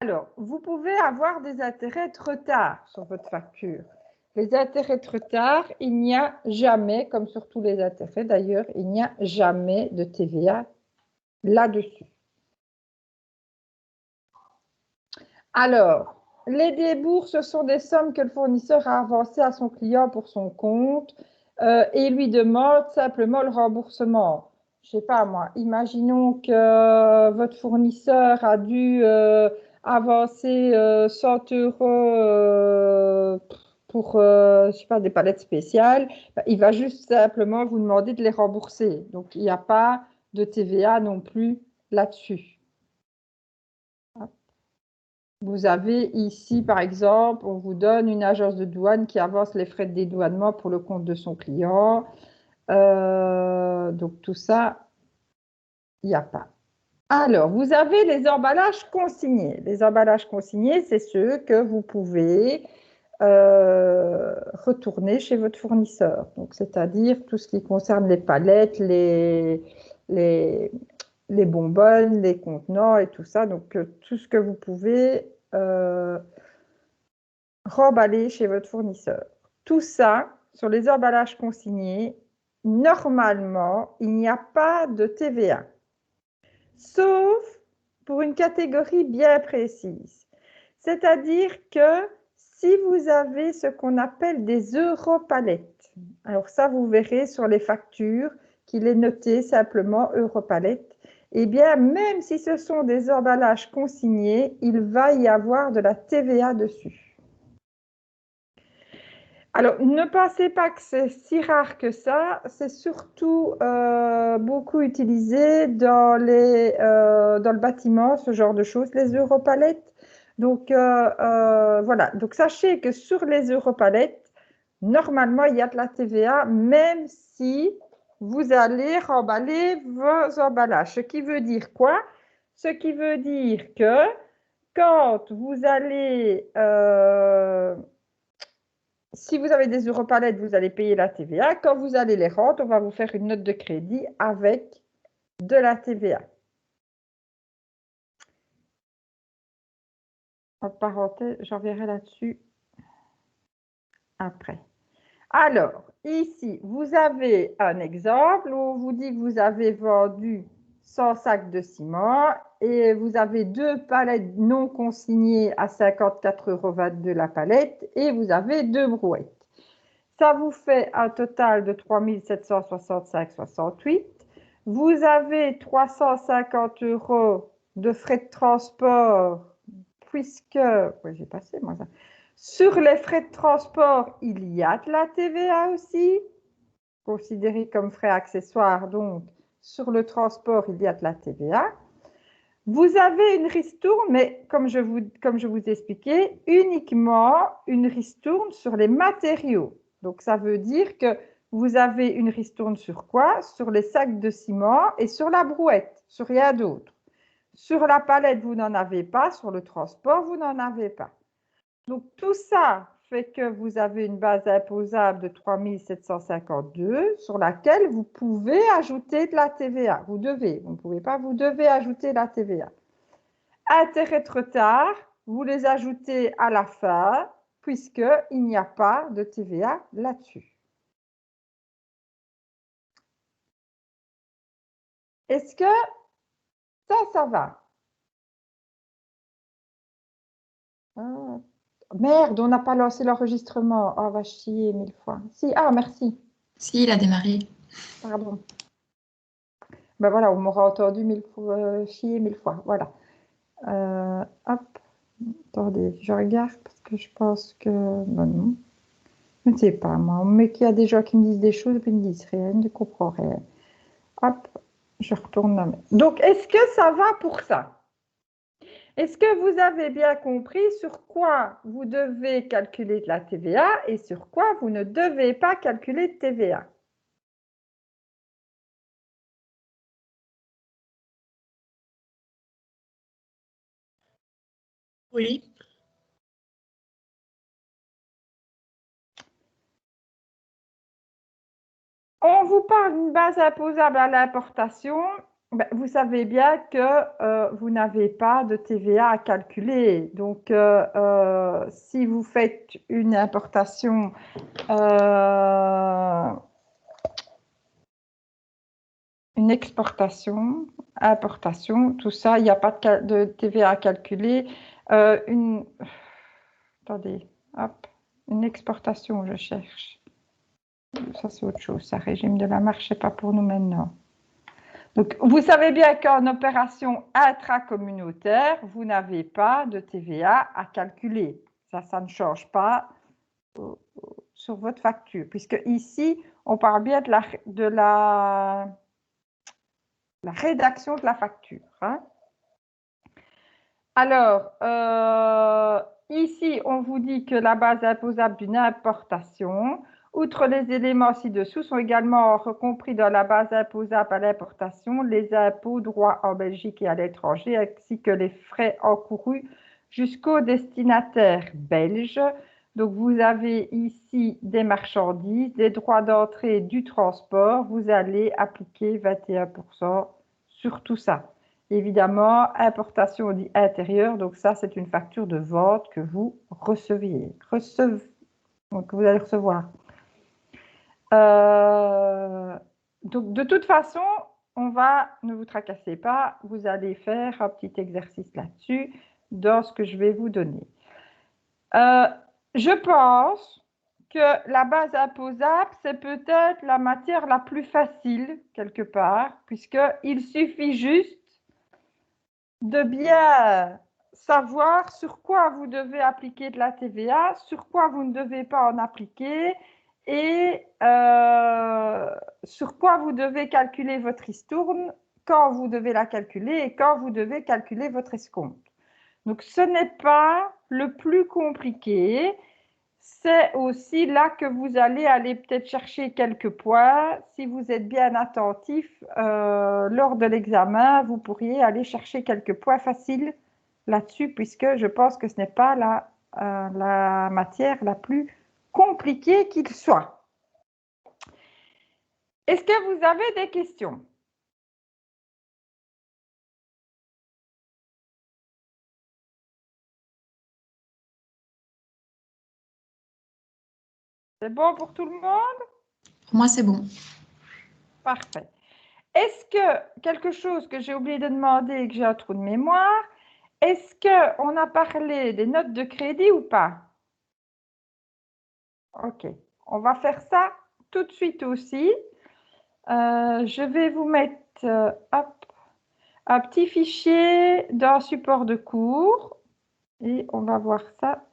Alors, vous pouvez avoir des intérêts de retard sur votre facture. Les intérêts de retard, il n'y a jamais, comme sur tous les intérêts d'ailleurs, il n'y a jamais de TVA là-dessus. Alors, les débours, ce sont des sommes que le fournisseur a avancées à son client pour son compte et lui demande simplement le remboursement. Je ne sais pas moi, imaginons que votre fournisseur a dû avancer 100 € pour je sais pas, des palettes spéciales. Il va juste simplement vous demander de les rembourser. Donc, il n'y a pas de TVA non plus là-dessus. Vous avez ici, par exemple, on vous donne une agence de douane qui avance les frais de dédouanement pour le compte de son client. Donc, tout ça, il n'y a pas. Alors, vous avez les emballages consignés. Les emballages consignés, c'est ceux que vous pouvez retourner chez votre fournisseur. Donc, c'est-à-dire tout ce qui concerne les palettes, les bonbonnes, les contenants et tout ça. Donc, tout ce que vous pouvez remballer chez votre fournisseur. Tout ça, sur les emballages consignés, normalement, il n'y a pas de TVA. Sauf pour une catégorie bien précise. C'est-à-dire que si vous avez ce qu'on appelle des europalettes, alors ça, vous verrez sur les factures qu'il est noté simplement europalettes, eh bien, même si ce sont des emballages consignés, il va y avoir de la TVA dessus. Alors, ne pensez pas que c'est si rare que ça, c'est surtout beaucoup utilisé dans le bâtiment, ce genre de choses, les europalettes. Donc, voilà. Donc, sachez que sur les europalettes, normalement, il y a de la TVA, même si vous allez remballer vos emballages. Ce qui veut dire quoi? Ce qui veut dire que quand vous allez... si vous avez des europalettes, vous allez payer la TVA. Quand vous allez les rendre, on va vous faire une note de crédit avec de la TVA. En parenthèse, j'en verrai là-dessus après. Alors, ici, vous avez un exemple où on vous dit que vous avez vendu 100 sacs de ciment et vous avez 2 palettes non consignées à 54,22 € la palette et vous avez 2 brouettes. Ça vous fait un total de 3 765,68 €. Vous avez 350 € de frais de transport, puisque, oui, j'ai passé moi ça. Sur les frais de transport, il y a de la TVA aussi, considérée comme frais accessoires. Donc, sur le transport, il y a de la TVA. Vous avez une ristourne, mais comme je vous expliquais, uniquement une ristourne sur les matériaux. Donc, ça veut dire que vous avez une ristourne sur quoi? Sur les sacs de ciment et sur la brouette, sur rien d'autre. Sur la palette, vous n'en avez pas. Sur le transport, vous n'en avez pas. Donc, tout ça fait que vous avez une base imposable de 3 752 sur laquelle vous pouvez ajouter de la TVA. Vous devez, vous ne pouvez pas, vous devez ajouter de la TVA. Intérêts de retard, vous les ajoutez à la fin, puisqu'il n'y a pas de TVA là-dessus. Est-ce que ça va? Ah, merde, on n'a pas lancé l'enregistrement. Oh, va chier 1000 fois. Si, ah, merci. Si, il a démarré. Pardon. Ben voilà, on m'aura entendu 1000 fois, chier 1000 fois. Voilà. Hop. Attendez, je regarde parce que je pense que... Ben non. Je ne sais pas, moi. Mais qu'il y a des gens qui me disent des choses et puis ils ne disent rien, je ne comprends rien. Hop, je retourne là. Donc, est-ce que ça va pour ça? Est-ce que vous avez bien compris sur quoi vous devez calculer de la TVA et sur quoi vous ne devez pas calculer de TVA? Oui. On vous parle d'une base imposable à l'importation Ben, vous savez bien que vous n'avez pas de TVA à calculer. Donc, si vous faites une importation, une exportation, importation, tout ça, il n'y a pas de TVA à calculer. Attendez, hop, une exportation, je cherche. Ça, c'est autre chose. Ça, régime de la marche, c'est pas pour nous maintenant. Donc, vous savez bien qu'en opération intracommunautaire, vous n'avez pas de TVA à calculer. Ça ne change pas sur votre facture, puisque ici, on parle bien de la rédaction de la facture. Hein. Alors, ici, on vous dit que la base imposable d'une importation, outre les éléments ci-dessous, sont également compris dans la base imposable à l'importation, les impôts droits en Belgique et à l'étranger, ainsi que les frais encourus jusqu'au destinataire belge. Donc, vous avez ici des marchandises, des droits d'entrée du transport. Vous allez appliquer 21% sur tout ça. Évidemment, importation dit intérieure, donc ça, c'est une facture de vente que vous receviez. Donc, vous allez recevoir. Donc, de toute façon, ne vous tracassez pas, vous allez faire un petit exercice là-dessus dans ce que je vais vous donner. Je pense que la base imposable, c'est peut-être la matière la plus facile, quelque part, puisqu'il suffit juste de bien savoir sur quoi vous devez appliquer de la TVA, sur quoi vous ne devez pas en appliquer et sur quoi vous devez calculer votre ristourne, quand vous devez la calculer et quand vous devez calculer votre escompte. Donc, ce n'est pas le plus compliqué. C'est aussi là que vous allez aller peut-être chercher quelques points. Si vous êtes bien attentif lors de l'examen, vous pourriez aller chercher quelques points faciles là-dessus, puisque je pense que ce n'est pas la matière la plus compliquée qu'il soit. Est-ce que vous avez des questions? C'est bon pour tout le monde? Pour moi, c'est bon. Parfait. Est-ce que quelque chose que j'ai oublié de demander et que j'ai un trou de mémoire, est-ce qu'on a parlé des notes de crédit ou pas? Ok, on va faire ça tout de suite aussi. Je vais vous mettre un petit fichier d'un support de cours et on va voir ça.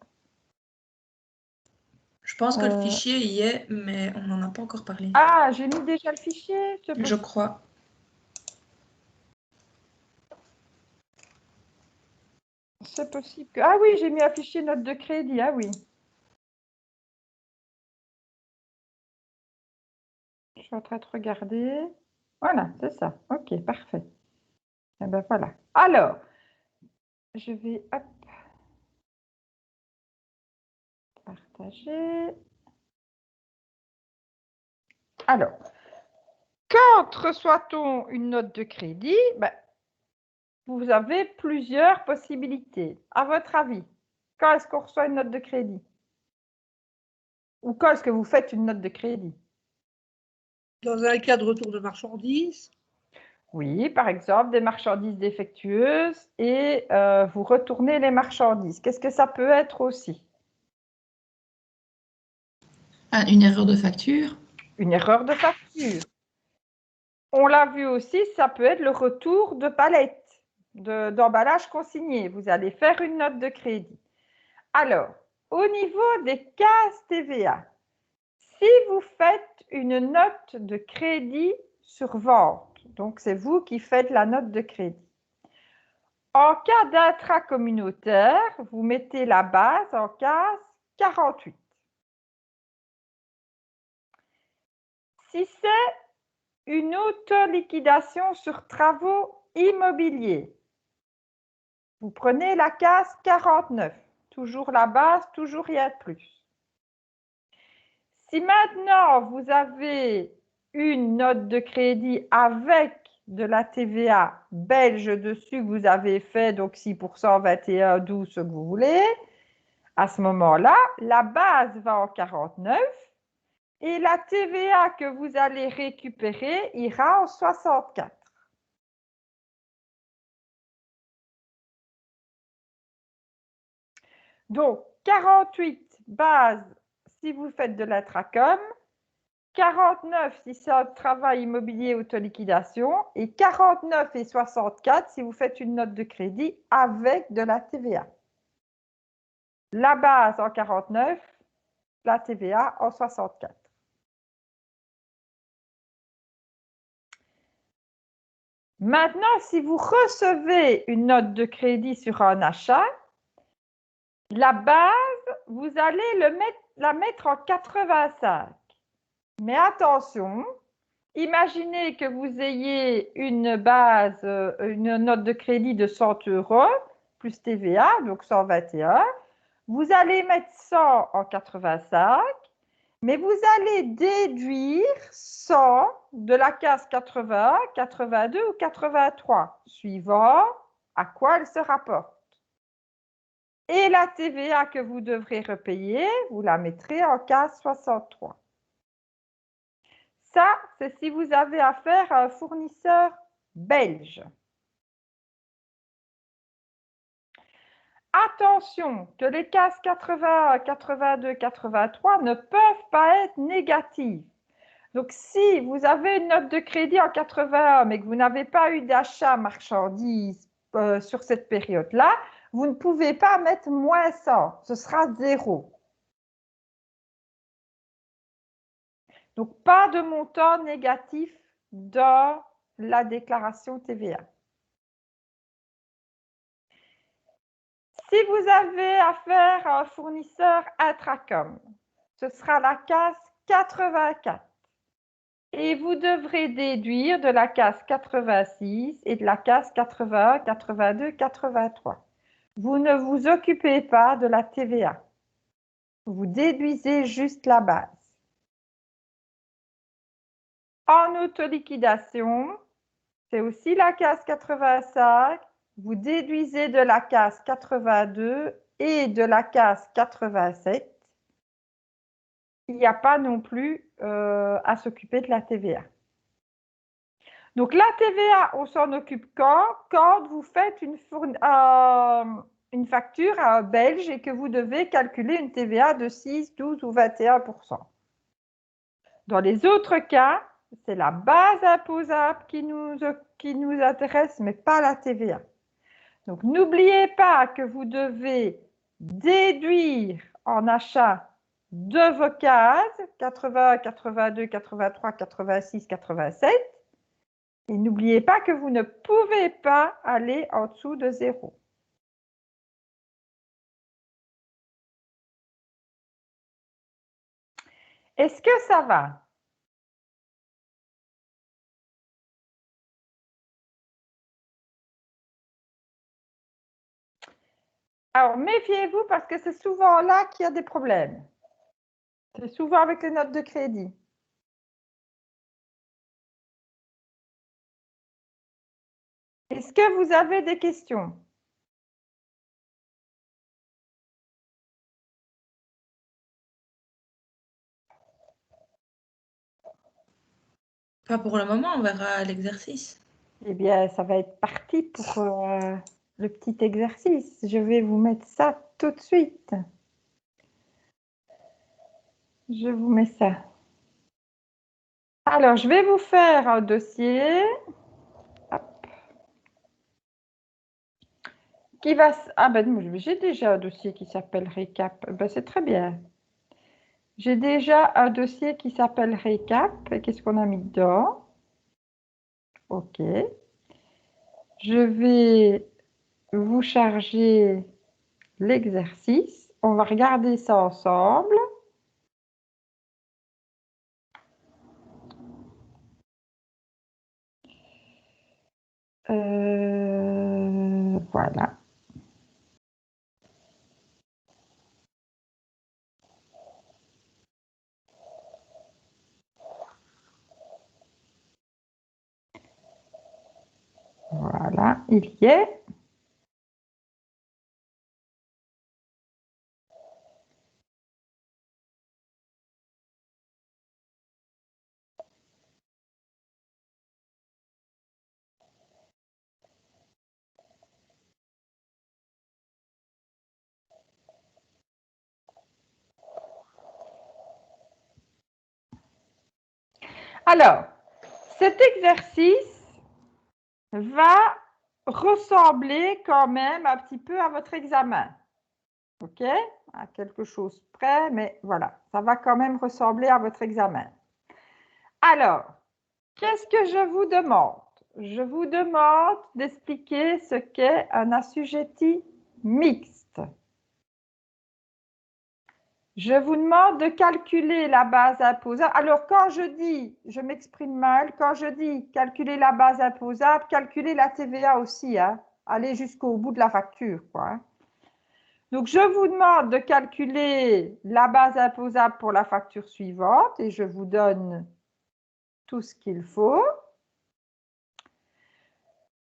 Je pense que le fichier y est, mais on n'en a pas encore parlé. Ah, j'ai mis déjà le fichier? Je crois. C'est possible que... Ah oui, j'ai mis un fichier note de crédit, ah oui. Je suis en train de regarder. Voilà, c'est ça. Ok, parfait. Et ben voilà. Alors, je vais partager. Alors, quand reçoit-on une note de crédit? Ben, vous avez plusieurs possibilités. À votre avis, quand est-ce qu'on reçoit une note de crédit? Ou quand est-ce que vous faites une note de crédit? Dans un cas de retour de marchandises? Oui, par exemple, des marchandises défectueuses et vous retournez les marchandises. Qu'est-ce que ça peut être aussi? Une erreur de facture. Une erreur de facture. On l'a vu aussi, ça peut être le retour de palette, d'emballage consigné. Vous allez faire une note de crédit. Alors, au niveau des cases TVA, si vous faites une note de crédit sur vente, donc c'est vous qui faites la note de crédit. En cas d'intracommunautaire, vous mettez la base en case 48. Si c'est une auto-liquidation sur travaux immobiliers, vous prenez la case 49. Toujours la base, toujours rien de plus. Si maintenant vous avez une note de crédit avec de la TVA belge dessus que vous avez fait, donc 6%, 21, 12, ce que vous voulez, à ce moment-là, la base va en 49 et la TVA que vous allez récupérer ira en 64. Donc, 48 base si vous faites de l'intracom, 49 si c'est un travail immobilier autoliquidation et 49 et 64 si vous faites une note de crédit avec de la TVA. La base en 49, la TVA en 64. Maintenant, si vous recevez une note de crédit sur un achat, la base, vous allez la mettre en 85. Mais attention, imaginez que vous ayez une base, une note de crédit de 100 € plus TVA, donc 121. Vous allez mettre 100 en 85, mais vous allez déduire 100 de la case 80, 82 ou 83, suivant à quoi elle se rapporte. Et la TVA que vous devrez repayer, vous la mettrez en case 63. Ça, c'est si vous avez affaire à un fournisseur belge. Attention que les cases 80, 82, 83 ne peuvent pas être négatives. Donc, si vous avez une note de crédit en 81, mais que vous n'avez pas eu d'achat marchandises sur cette période-là, vous ne pouvez pas mettre moins 100, ce sera 0. Donc, pas de montant négatif dans la déclaration TVA. Si vous avez affaire à un fournisseur intracom, ce sera la case 84. Et vous devrez déduire de la case 86 et de la case 81, 82, 83. Vous ne vous occupez pas de la TVA. Vous déduisez juste la base. En autoliquidation, c'est aussi la case 85. Vous déduisez de la case 82 et de la case 87. Il n'y a pas non plus à s'occuper de la TVA. Donc, la TVA, on s'en occupe quand vous faites une facture à un Belge et que vous devez calculer une TVA de 6, 12 ou 21%. Dans les autres cas, c'est la base imposable qui nous intéresse, mais pas la TVA. Donc, n'oubliez pas que vous devez déduire en achat de vos cases 80, 82, 83, 86, 87. Et n'oubliez pas que vous ne pouvez pas aller en dessous de 0. Est-ce que ça va? Alors, méfiez-vous parce que c'est souvent là qu'il y a des problèmes. C'est souvent avec les notes de crédit. Est-ce que vous avez des questions? Pas pour le moment, on verra l'exercice. Eh bien, ça va être parti pour le petit exercice. Je vais vous mettre ça tout de suite. Je vous mets ça. Alors, je vais vous faire un dossier. Hop. Qui va... Ah ben, j'ai déjà un dossier qui s'appelle Récap. Ben, c'est très bien. J'ai déjà un dossier qui s'appelle Récap. Qu'est-ce qu'on a mis dedans? OK. Je vais vous charger l'exercice. On va regarder ça ensemble. Voilà. il y est. Alors, cet exercice va ressembler quand même un petit peu à votre examen. OK? À quelque chose près, mais voilà, ça va quand même ressembler à votre examen. Alors, qu'est-ce que je vous demande? Je vous demande d'expliquer ce qu'est un assujetti mixte. Je vous demande de calculer la base imposable. Alors, quand je dis, je m'exprime mal, quand je dis calculer la base imposable, calculer la TVA aussi, hein. Allez jusqu'au bout de la facture, quoi, hein. Donc, je vous demande de calculer la base imposable pour la facture suivante et je vous donne tout ce qu'il faut.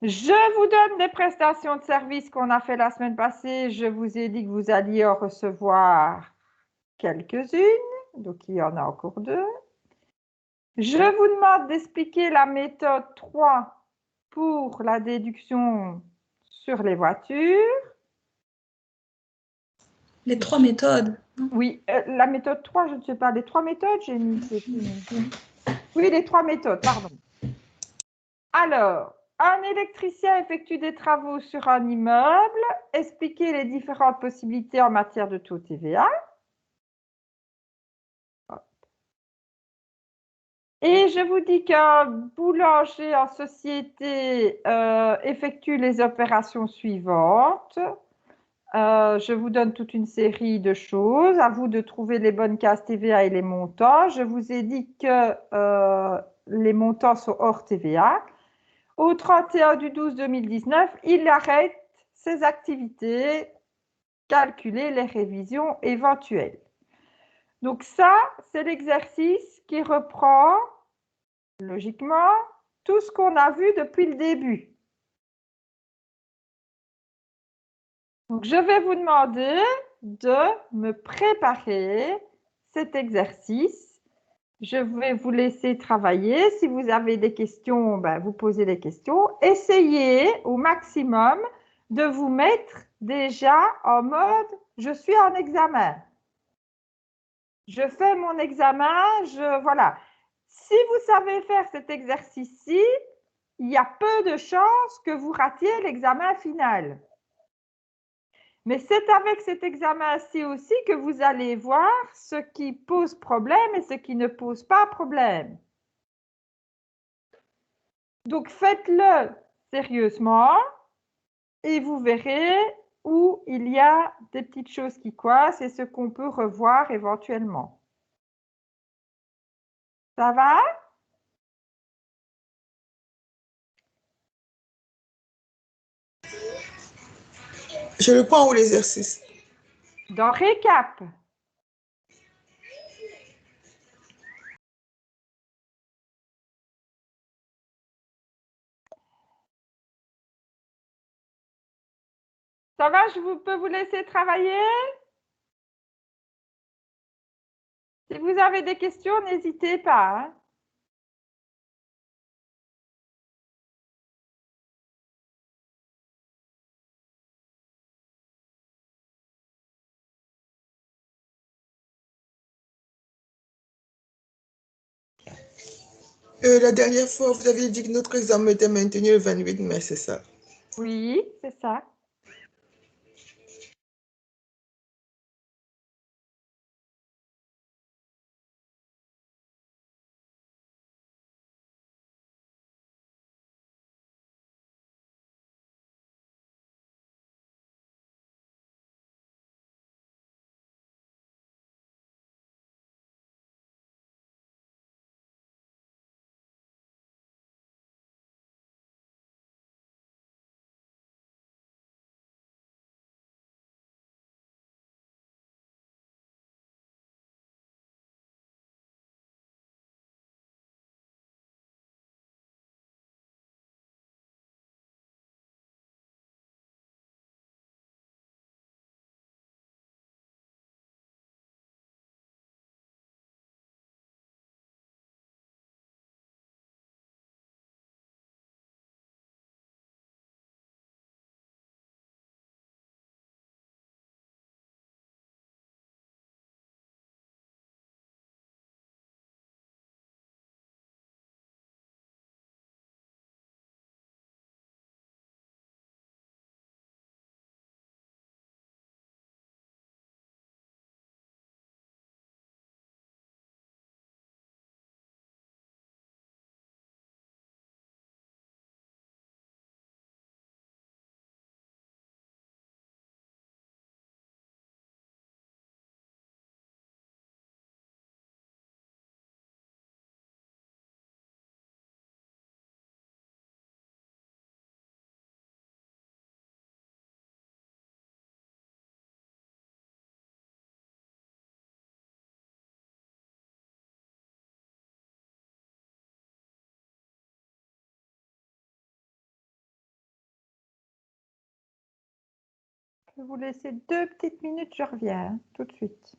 Je vous donne des prestations de services qu'on a fait la semaine passée. Je vous ai dit que vous alliez en recevoir quelques-unes. Donc, il y en a encore 2. Je vous demande d'expliquer la méthode 3 pour la déduction sur les voitures. Les 3 méthodes. Oui, la méthode 3, je ne sais pas, les 3 méthodes, j'ai mis. Oui, les 3 méthodes, pardon. Alors, un électricien effectue des travaux sur un immeuble. Expliquez les différentes possibilités en matière de taux TVA. Et je vous dis qu'un boulanger en société effectue les opérations suivantes. Je vous donne toute une série de choses. À vous de trouver les bonnes cases TVA et les montants. Je vous ai dit que les montants sont hors TVA. Au 31 du 12 2019, il arrête ses activités, calculer les révisions éventuelles. Donc ça, c'est l'exercice qui reprend logiquement tout ce qu'on a vu depuis le début. Donc, je vais vous demander de me préparer cet exercice. Je vais vous laisser travailler. Si vous avez des questions, ben, vous posez des questions. Essayez au maximum de vous mettre déjà en mode « je suis en examen ». Je fais mon examen, voilà. Si vous savez faire cet exercice-ci, il y a peu de chances que vous ratiez l'examen final. Mais c'est avec cet examen-ci aussi que vous allez voir ce qui pose problème et ce qui ne pose pas problème. Donc, faites-le sérieusement et vous verrez où il y a des petites choses qui coincent et ce qu'on peut revoir éventuellement. Ça va? Je le prends où l'exercice? Dans Récap. Ça va, peux vous laisser travailler? Si vous avez des questions, n'hésitez pas, hein. La dernière fois, vous avez dit que notre examen était maintenu le 28 mai, c'est ça? Oui, c'est ça. Je vais vous laisser 2 petites minutes, je reviens hein, tout de suite.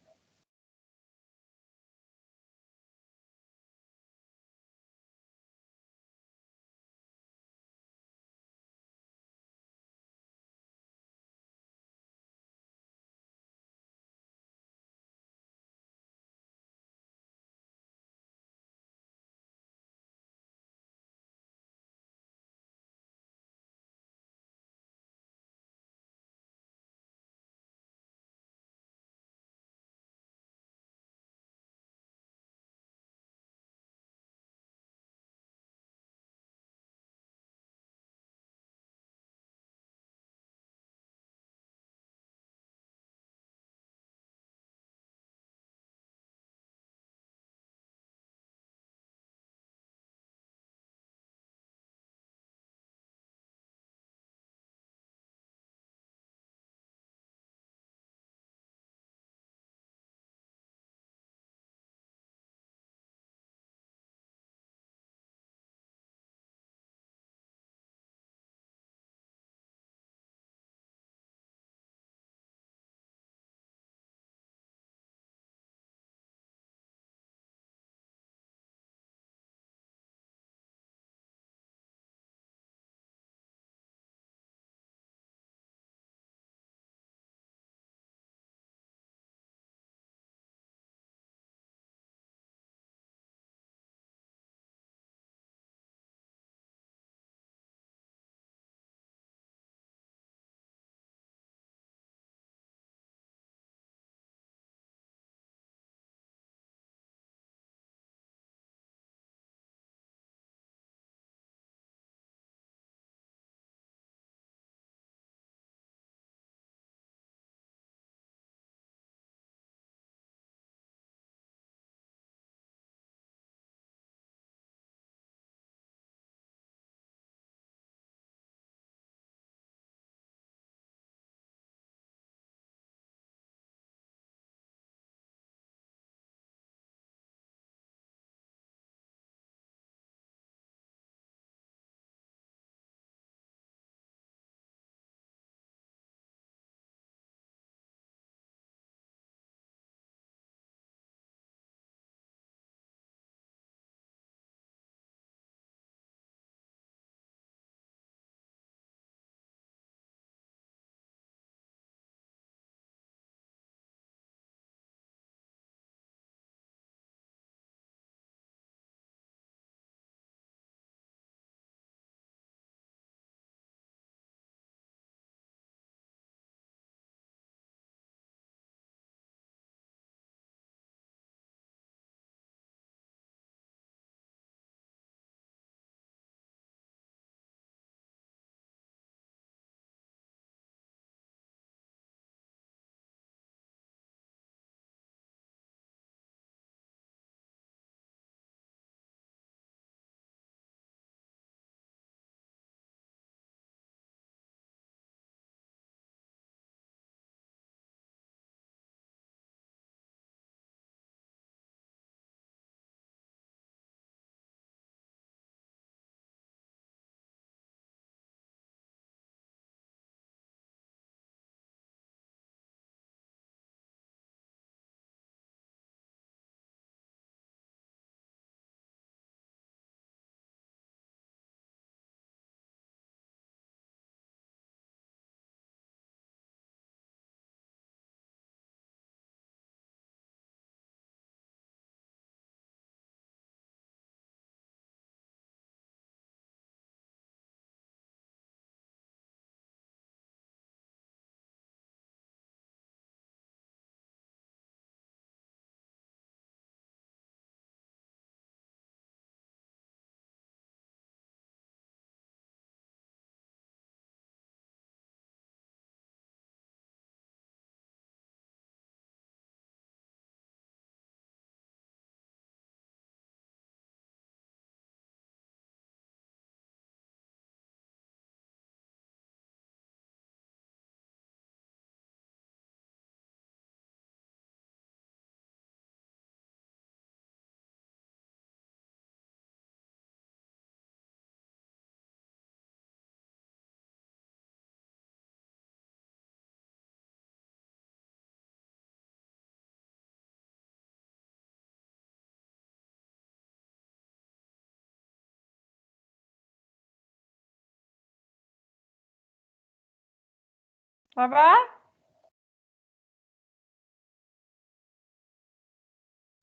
Ça va?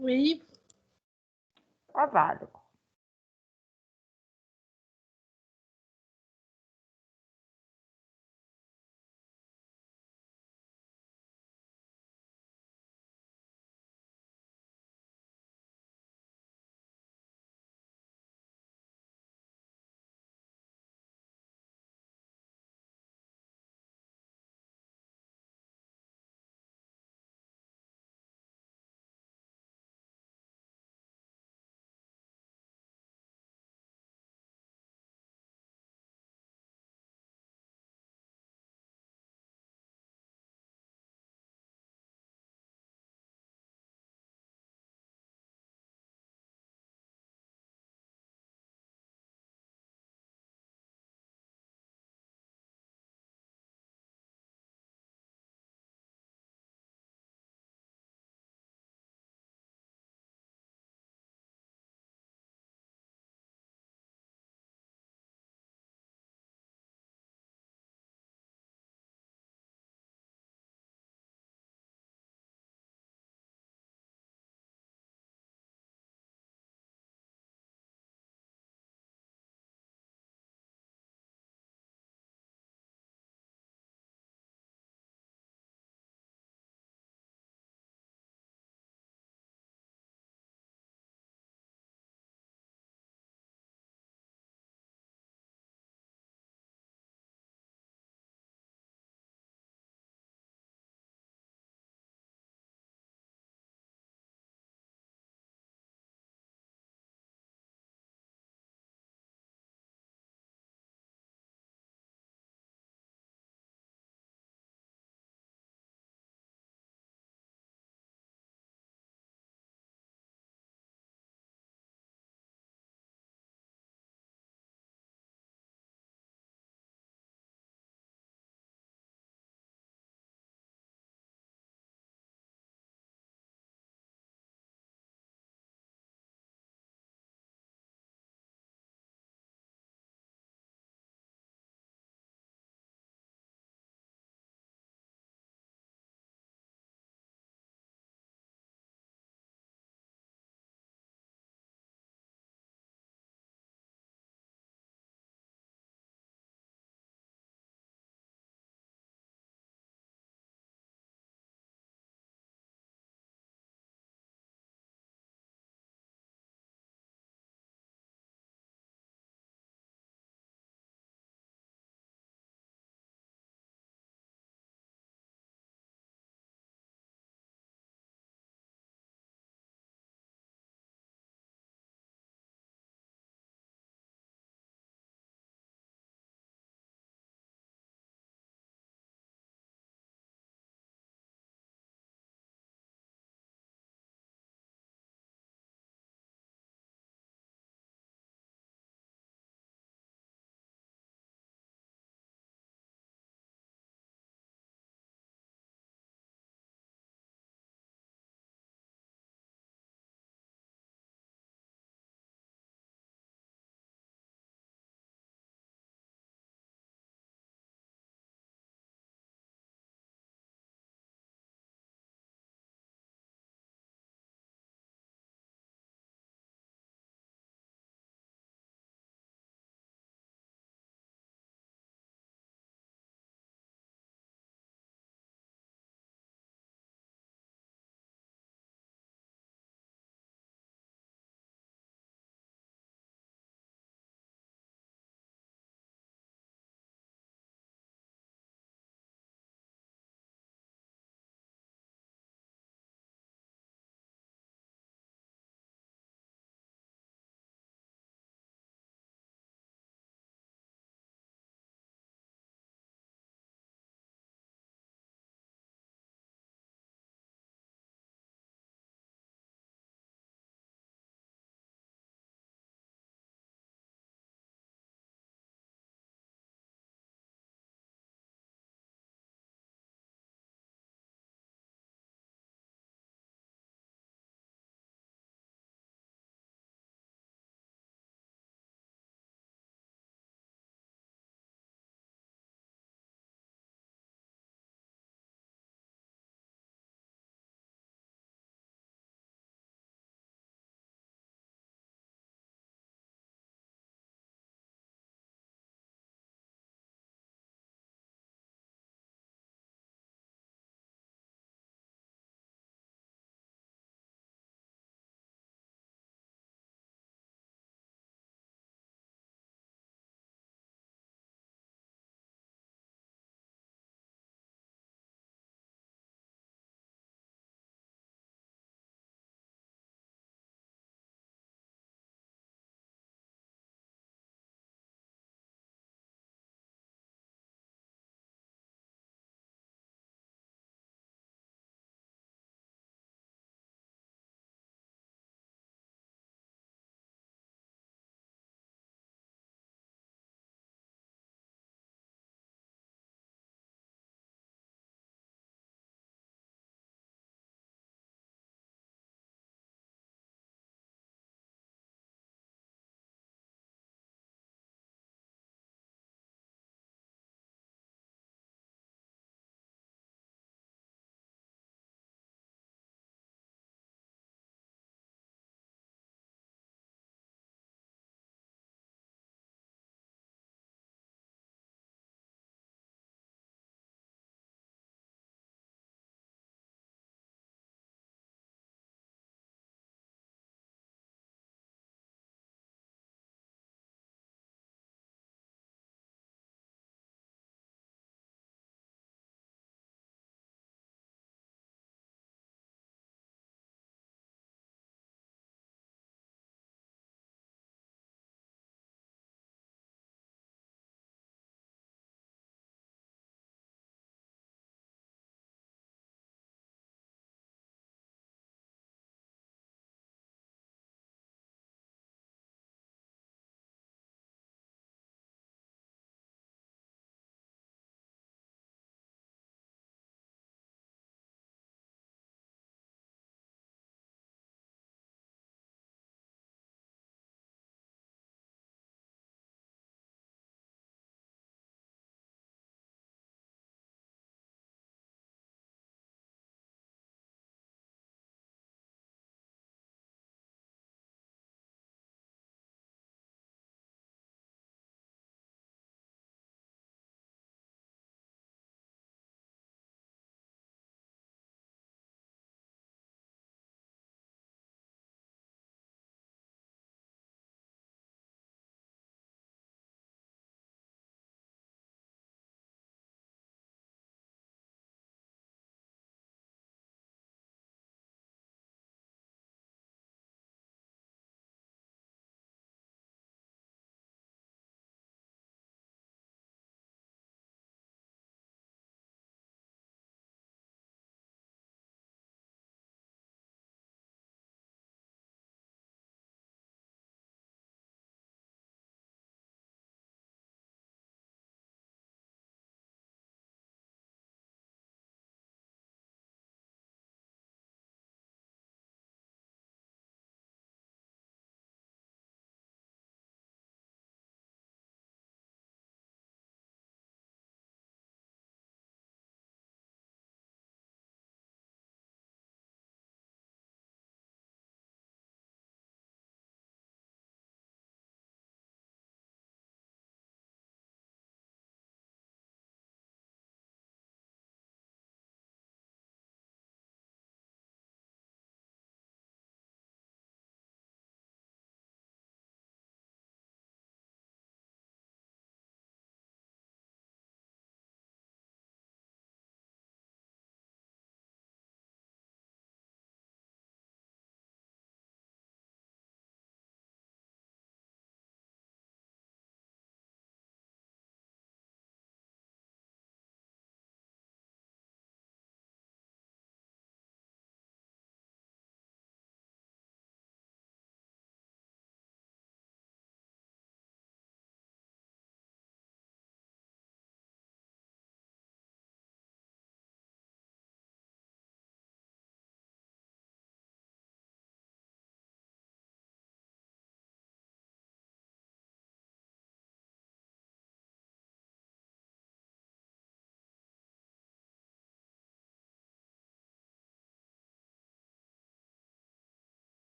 Oui. Ça va alors.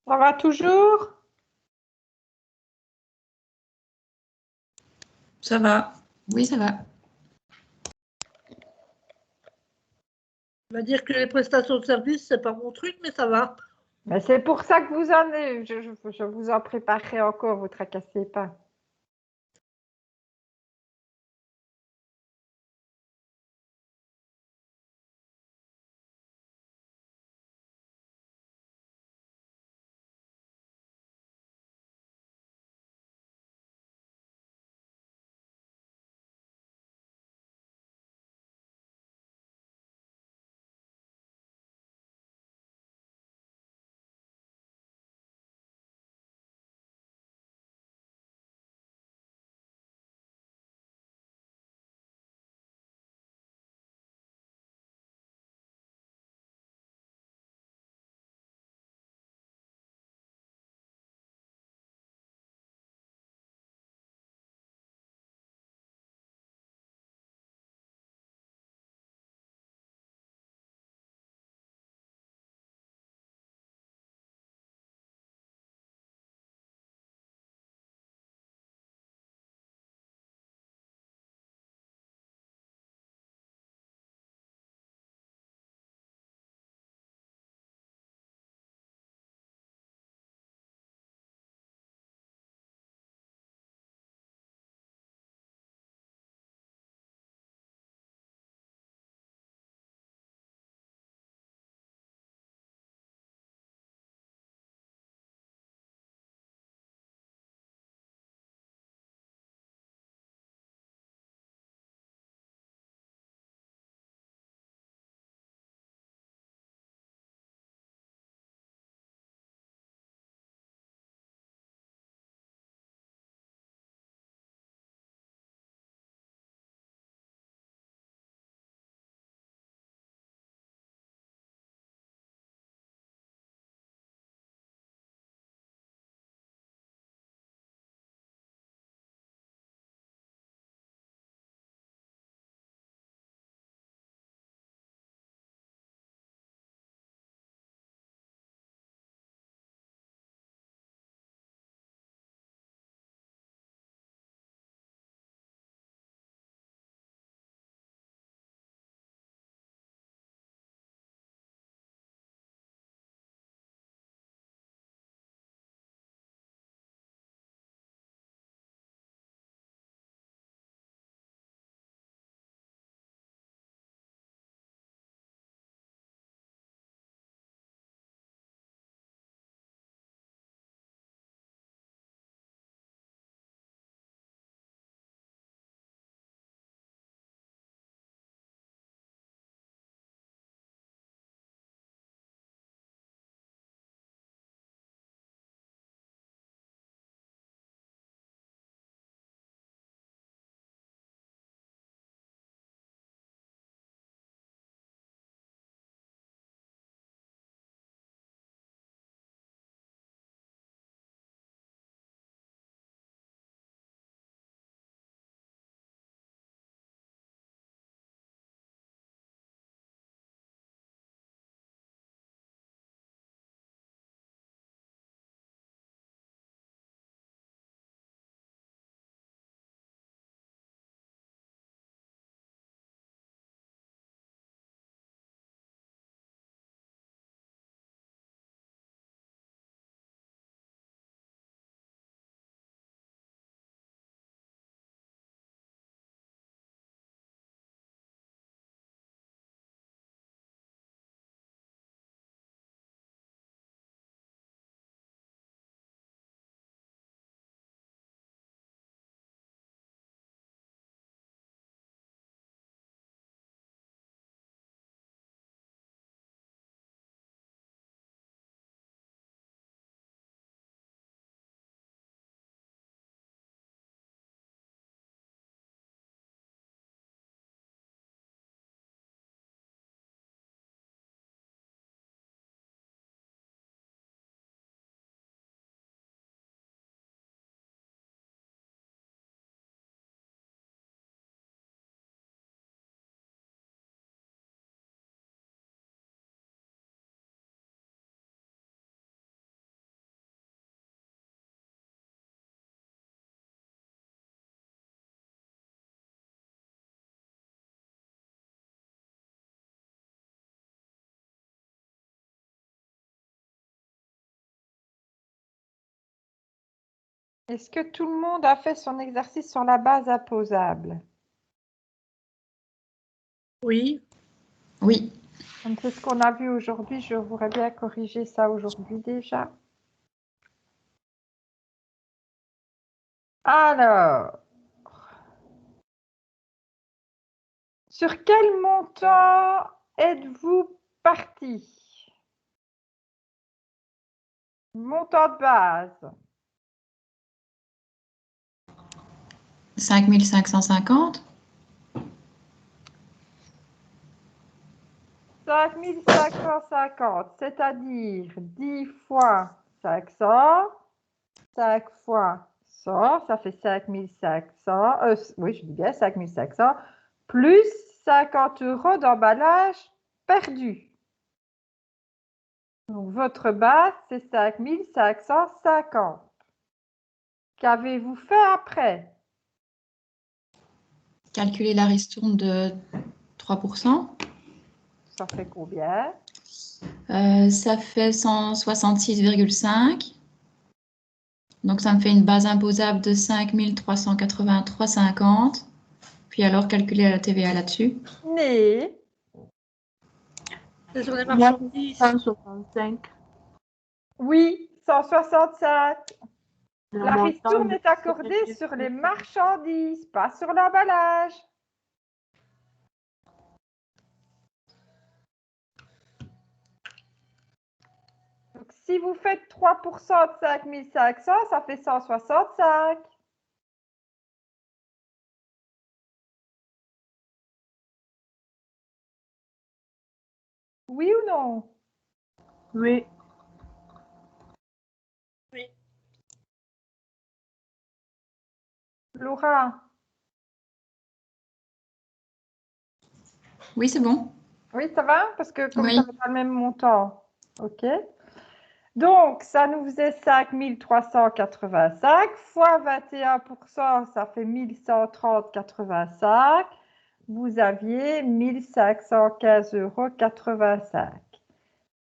Ça va toujours? Ça va. Oui, ça va. On va dire que les prestations de service, c'est pas mon truc, mais ça va. Mais c'est pour ça que vous en avez. Je vous en préparerai encore, vous tracassez pas. Est-ce que tout le monde a fait son exercice sur la base imposable? Oui. Oui. Donc, c'est ce qu'on a vu aujourd'hui. Je voudrais bien corriger ça aujourd'hui déjà. Alors, sur quel montant êtes-vous parti? Montant de base. 5550. 5550, c'est-à-dire 10 fois 500, 5 fois 100, ça fait 5500, oui, je dis bien 5500, plus 50 € d'emballage perdu. Donc, votre base, c'est 5550. Qu'avez-vous fait après? Calculer la ristourne de 3%. Ça fait combien? Ça fait 166,5. Donc, ça me fait une base imposable de 5383,50. Puis alors, calculer la TVA là-dessus. Né. C'est sur les marchandises. 165. Oui, 165. Le La montant ristourne de est accordée sur les marchandises, pas sur l'emballage. Donc, si vous faites 3% de 5500, ça fait 165. Oui ou non? Oui. Oui. Laura? Oui, c'est bon. Oui, ça va? Parce que comme Oui. ça n'est pas le même montant. OK. Donc, ça nous faisait 5385 fois 21%, ça fait 1130,85. Vous aviez 1515,85 €.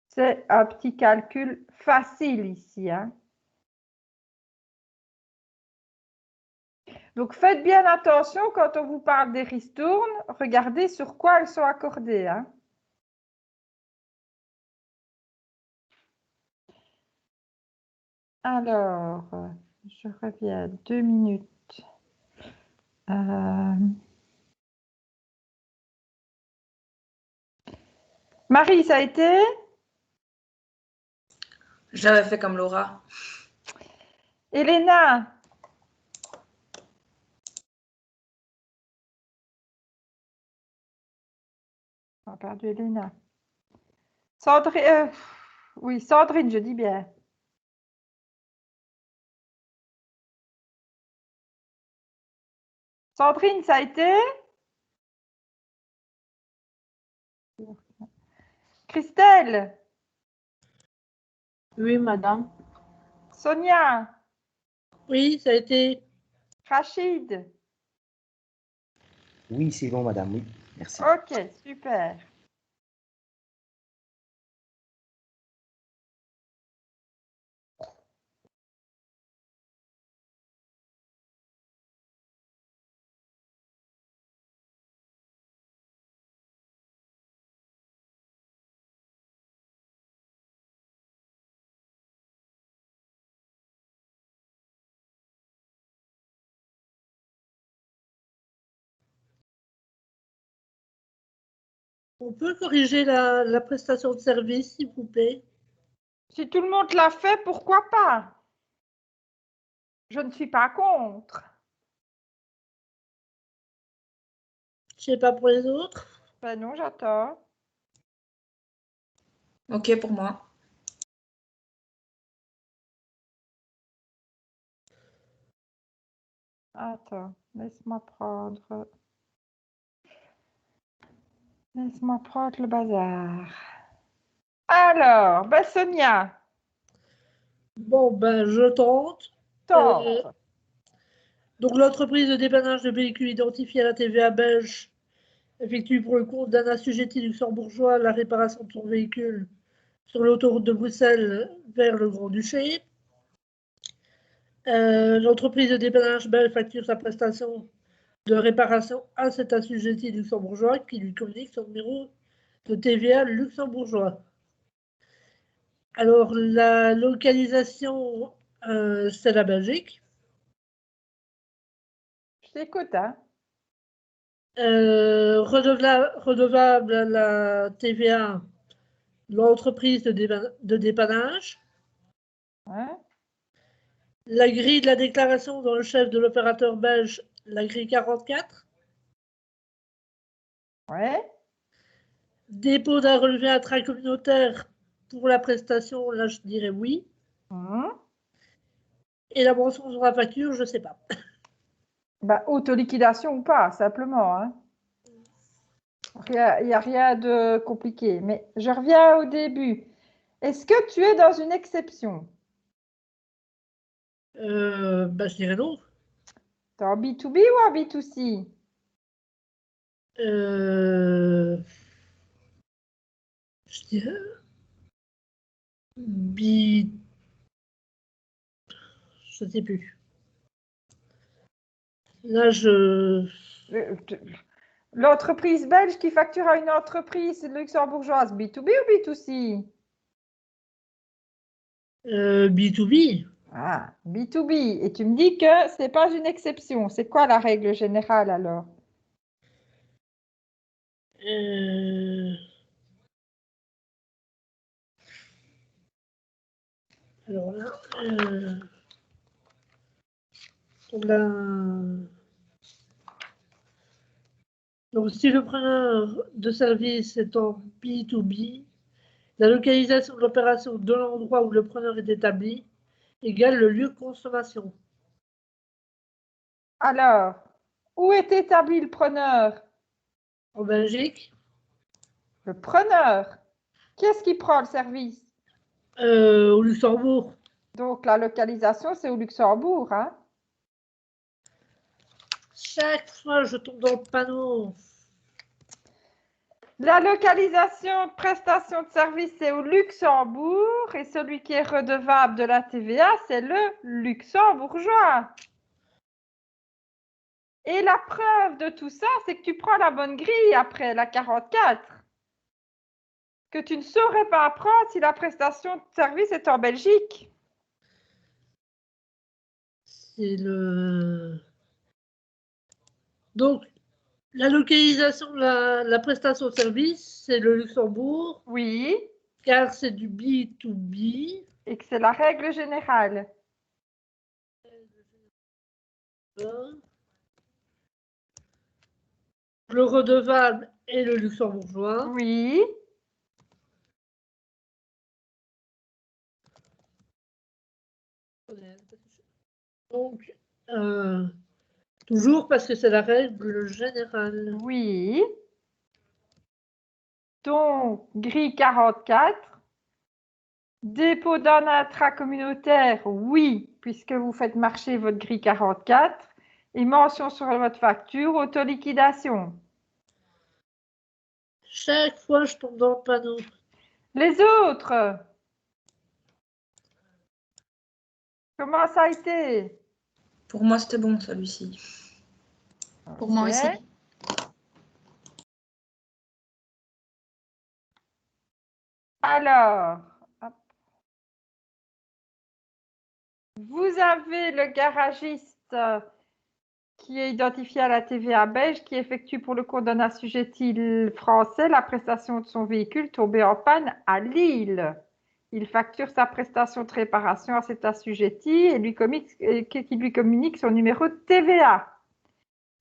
C'est un petit calcul facile ici, hein. Donc, faites bien attention quand on vous parle des ristournes, regardez sur quoi elles sont accordées, hein. Alors, je reviens 2 minutes. Marie, ça a été? J'avais fait comme Laura. Elena? On a perdu Elena. Sandrine, oui, Sandrine, je dis bien. Sandrine, ça a été? Christelle? Oui, madame. Sonia? Oui, ça a été. Rachid? Oui, c'est bon, madame, oui. Merci. Ok, super. On peut corriger la prestation de service, s'il vous plaît? Si tout le monde l'a fait, pourquoi pas? Je ne suis pas contre. Je sais pas pour les autres. Ben non, j'attends. OK pour moi. Attends, laisse-moi prendre. Laisse-moi prendre le bazar. Alors, ben Sonia, Bon, ben, je tente. tente. Donc, l'entreprise de dépannage de véhicules identifiés à la TVA belge effectue pour le compte d'un assujetti luxembourgeois la réparation de son véhicule sur l'autoroute de Bruxelles vers le Grand-Duché. L'entreprise de dépannage belge facture sa prestation de réparation à cet assujetti luxembourgeois qui lui communique son numéro de TVA luxembourgeois. Alors, la localisation, c'est la Belgique. Je t'écoute, hein. Redevable à la TVA, l'entreprise de dépannage. Hein? La grille de la déclaration dans le chef de l'opérateur belge, la grille 44. Ouais. Dépôt d'un relevé intracommunautaire pour la prestation, là je dirais oui. Et la mention sur la facture, je ne sais pas. Bah, autoliquidation ou pas, simplement. Hein. Il n'y a rien de compliqué. Mais je reviens au début. Est-ce que tu es dans une exception? Je dirais non. T'es en B2B ou en B2C? Je dirais je ne sais plus. Là, L'entreprise belge qui facture à une entreprise luxembourgeoise, B2B ou B2C? B2B. Ah, B2B. Et tu me dis que ce n'est pas une exception. C'est quoi la règle générale alors? Alors là, donc, si le preneur de service est en B2B, la localisation de l'opération de l'endroit où le preneur est établi égale le lieu de consommation. Alors, où est établi le preneur? En Belgique, Le preneur. Qui est-ce qui prend le service? au Luxembourg. Donc, la localisation, c'est au Luxembourg. Hein? Chaque fois, je tombe dans le panneau. La localisation de prestation de service, c'est au Luxembourg. Et celui qui est redevable de la TVA, c'est le luxembourgeois. Et la preuve de tout ça, c'est que tu prends la bonne grille après, la 44. Que tu ne saurais pas apprendre si la prestation de service est en Belgique. C'est le... Donc, la localisation de la prestation de service, c'est le Luxembourg. Oui. Car c'est du B2B. Et que c'est la règle générale. Le redevable est le luxembourgeois. Oui. Donc, toujours parce que c'est la règle générale. Oui. Donc, grille 44. Dépôt d'un intracommunautaire, oui, puisque vous faites marcher votre grille 44. Et mention sur votre facture, autoliquidation. Chaque fois, je tombe dans le panneau. Les autres, comment ça a été? Pour moi, c'était bon, celui-ci. Pour moi aussi. Alors, hop. Vous avez le garagiste qui est identifié à la TVA belge, qui effectue pour le compte d'un assujetti français la prestation de son véhicule tombé en panne à Lille. Il facture sa prestation de réparation à cet assujetti et qui lui communique son numéro de TVA.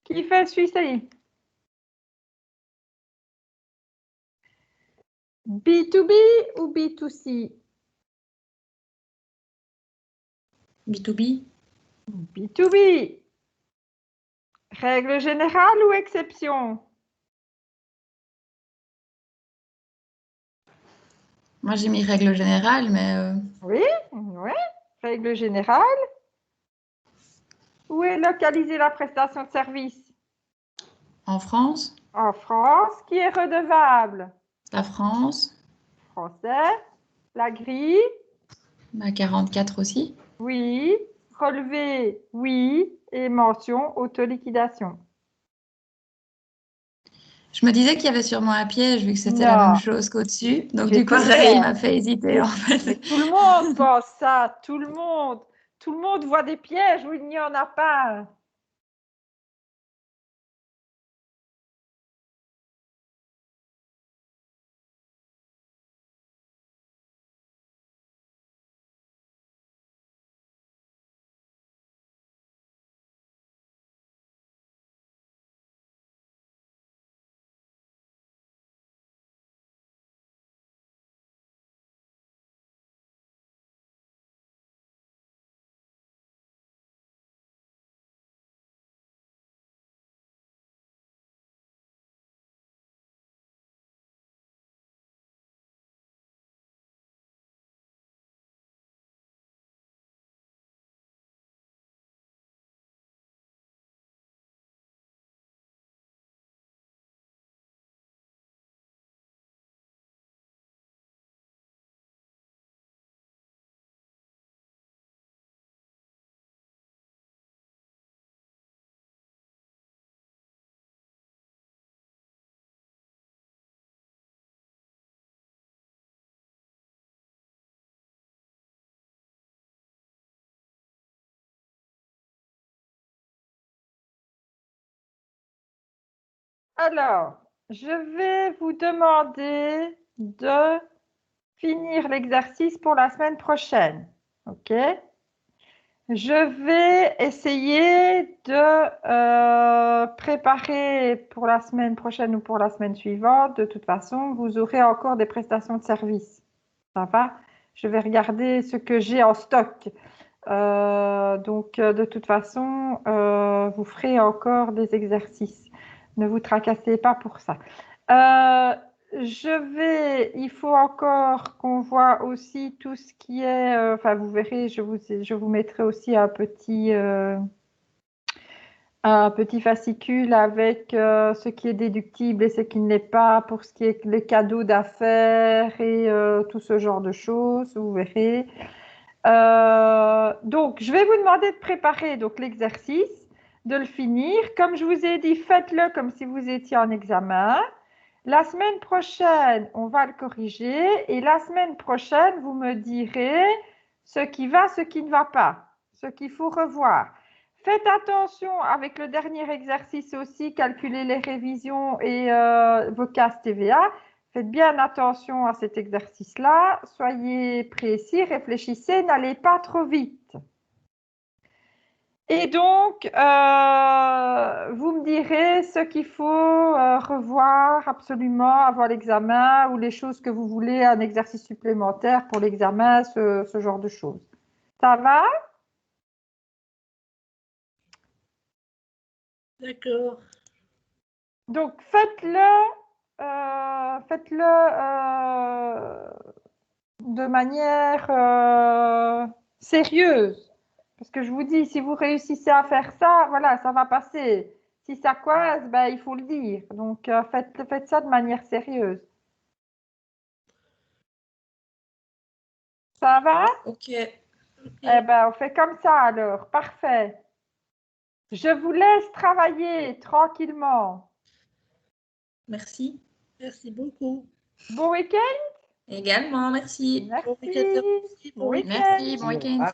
Qui fait celui-ci? B2B ou B2C? B2B. B2B. Règle générale ou exception? Moi, j'ai mis règle générale, mais Oui, règle générale. Où est localisée la prestation de service? en France, En France. Qui est redevable? la France, Français. La grille? 44 aussi. Oui. relevé, oui, et mention autoliquidation. Je me disais qu'il y avait sûrement un piège vu que c'était la Non. même chose qu'au-dessus. Donc J'ai du coup, tout ça fait. il m'a fait hésiter en Mais fait. tout le monde pense ça, tout le monde. Tout le monde voit des pièges où il n'y en a pas. Alors, je vais vous demander de finir l'exercice pour la semaine prochaine. OK? Je vais essayer de préparer pour la semaine prochaine ou pour la semaine suivante. De toute façon, vous aurez encore des prestations de service. Ça va? Je vais regarder ce que j'ai en stock. Donc, de toute façon, vous ferez encore des exercices. Ne vous tracassez pas pour ça. Il faut encore qu'on voit aussi tout ce qui est, enfin vous verrez, je vous mettrai aussi un petit fascicule avec ce qui est déductible et ce qui ne l'est pas pour ce qui est les cadeaux d'affaires et tout ce genre de choses, vous verrez. Donc, je vais vous demander de préparer donc l'exercice, de le finir. Comme je vous ai dit, faites-le comme si vous étiez en examen. La semaine prochaine, on va le corriger et la semaine prochaine, vous me direz ce qui va, ce qui ne va pas, ce qu'il faut revoir. Faites attention avec le dernier exercice aussi, calculer les révisions et vos cases TVA. Faites bien attention à cet exercice-là. Soyez précis, réfléchissez, n'allez pas trop vite. Et donc, vous me direz ce qu'il faut revoir absolument avant l'examen ou les choses que vous voulez, un exercice supplémentaire pour l'examen, ce genre de choses. Ça va? D'accord. Donc, faites-le de manière sérieuse. Parce que je vous dis, si vous réussissez à faire ça, voilà, ça va passer. Si ça coince, ben, il faut le dire. Donc, faites ça de manière sérieuse. Ça va? Ok. Eh ben, on fait comme ça alors. Parfait. Je vous laisse travailler tranquillement. Merci. Merci beaucoup. Bon week-end? Également, merci. Merci. Bon week-end à vous aussi. Bon week-end. Merci, bon week-end.